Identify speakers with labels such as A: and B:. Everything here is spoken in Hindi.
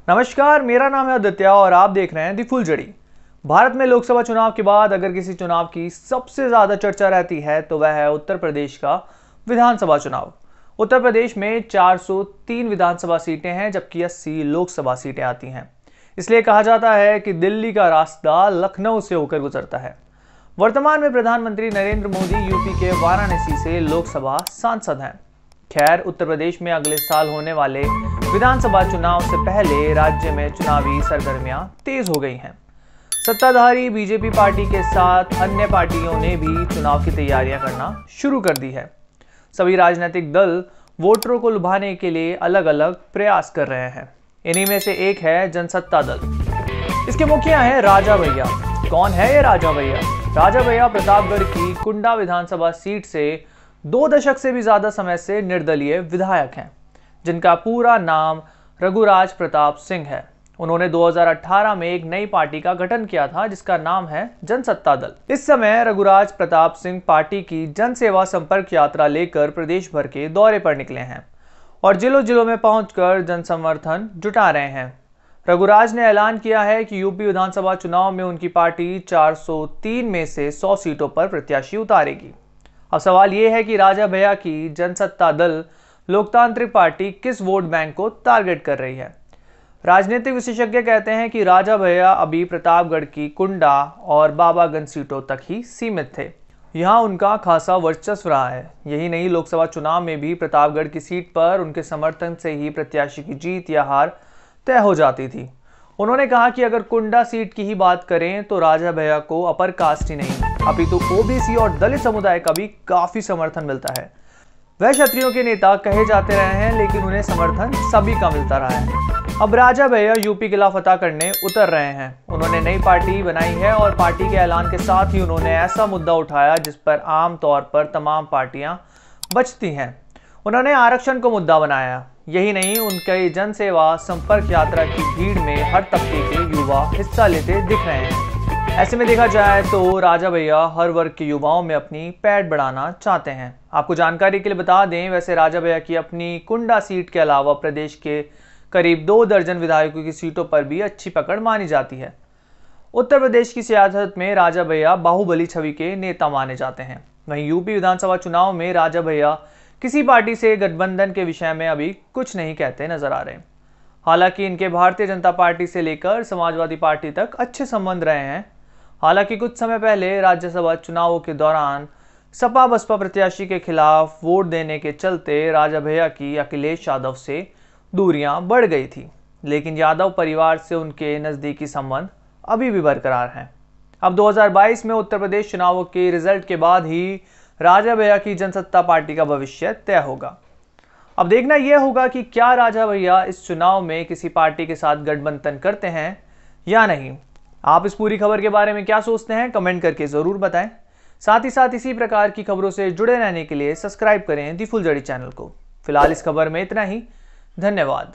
A: नमस्कार, मेरा नाम है आदित्य और आप देख रहे हैं दी फुलझड़ी। भारत में लोकसभा चुनाव के बाद अगर किसी चुनाव की सबसे ज्यादा चर्चा रहती है तो वह है उत्तर प्रदेश का विधानसभा चुनाव। उत्तर प्रदेश में 403 विधानसभा सीटें हैं जबकि 80 लोकसभा सीटें आती हैं। इसलिए कहा जाता है कि दिल्ली का रास्ता लखनऊ से होकर गुजरता है। वर्तमान में प्रधानमंत्री नरेंद्र मोदी यूपी के वाराणसी से लोकसभा सांसद हैं। खैर, उत्तर प्रदेश में अगले साल होने वाले विधानसभा चुनाव से पहले राज्य में चुनावी सरगर्मियां तेज हो गई हैं। सत्ताधारी बीजेपी पार्टी के साथ अन्य पार्टियों ने भी चुनाव की तैयारियां करना शुरू कर दी है। सभी राजनीतिक दल वोटरों को लुभाने के लिए अलग अलग प्रयास कर रहे हैं। इन्हीं में से एक है जनसत्ता दल। इसके मुखिया हैं राजा भैया। कौन है ये राजा भैया? राजा भैया प्रतापगढ़ की कुंडा विधानसभा सीट से 2 दशक से भी ज्यादा समय से निर्दलीय विधायक हैं, जिनका पूरा नाम रघुराज प्रताप सिंह है। उन्होंने 2018 में एक नई पार्टी का गठन किया था जिसका नाम है जनसत्ता दल। इस समय रघुराज प्रताप सिंह पार्टी की जन सेवा संपर्क यात्रा लेकर प्रदेश भर के दौरे पर निकले हैं और जिलों जिलों में पहुंचकर जन समर्थन जुटा रहे हैं। रघुराज ने ऐलान किया है कि यूपी विधानसभा चुनाव में उनकी पार्टी 403 में से 100 सीटों पर प्रत्याशी उतारेगी। अब सवाल यह है कि राजा भैया की जनसत्ता दल लोकतांत्रिक पार्टी किस वोट बैंक को टारगेट कर रही है। राजनीतिक विशेषज्ञ कहते हैं कि राजा भैया अभी प्रतापगढ़ की कुंडा और बाबागंज सीटों तक ही सीमित थे। यहां उनका खासा वर्चस्व रहा है। यही नहीं, लोकसभा चुनाव में भी प्रतापगढ़ की सीट पर उनके समर्थन से ही प्रत्याशी की जीत या हार तय हो जाती थी। उन्होंने कहा कि अगर कुंडा सीट की ही बात करें तो राजा भैया को अपर कास्ट ही नहीं अपितु ओबीसी और दलित समुदाय का भी काफी समर्थन मिलता है। वह क्षत्रियों के नेता कहे जाते रहे हैं लेकिन उन्हें समर्थन सभी का मिलता रहा है। अब राजा भैया यूपी किला फतह करने उतर रहे हैं। उन्होंने नई पार्टी बनाई है और पार्टी के ऐलान के साथ ही उन्होंने ऐसा मुद्दा उठाया जिस पर आमतौर पर तमाम पार्टियां बचती हैं। उन्होंने आरक्षण को मुद्दा बनाया। यही नहीं, उनके जन सेवा संपर्क यात्रा की भीड़ में हर तबके के युवा हिस्सा लेते दिख रहे हैं। ऐसे में देखा जाए तो राजा भैया हर वर्ग के युवाओं में अपनी पैठ बढ़ाना चाहते हैं। आपको जानकारी के लिए बता दें, वैसे राजा भैया की अपनी कुंडा सीट के अलावा प्रदेश के करीब 2 दर्जन विधायकों की सीटों पर भी अच्छी पकड़ मानी जाती है। उत्तर प्रदेश की सियासत में राजा भैया बाहुबली छवि के नेता माने जाते हैं। वहीं यूपी विधानसभा चुनाव में राजा भैया किसी पार्टी से गठबंधन के विषय में अभी कुछ नहीं कहते नजर आ रहे। हालांकि इनके भारतीय जनता पार्टी से लेकर समाजवादी पार्टी तक अच्छे संबंध रहे हैं। हालांकि कुछ समय पहले राज्यसभा चुनावों के दौरान सपा बसपा प्रत्याशी के खिलाफ वोट देने के चलते राजा भैया की अखिलेश यादव से दूरियां बढ़ गई थी, लेकिन यादव परिवार से उनके नजदीकी संबंध अभी भी बरकरार हैं। अब 2022 में उत्तर प्रदेश चुनावों के रिजल्ट के बाद ही राजा भैया की जनसत्ता पार्टी का भविष्य तय होगा। अब देखना यह होगा कि क्या राजा भैया इस चुनाव में किसी पार्टी के साथ गठबंधन करते हैं या नहीं। आप इस पूरी खबर के बारे में क्या सोचते हैं, कमेंट करके जरूर बताएं। साथ ही साथ इसी प्रकार की खबरों से जुड़े रहने के लिए सब्सक्राइब करें दी फुलझड़ी चैनल को। फिलहाल इस खबर में इतना ही। धन्यवाद।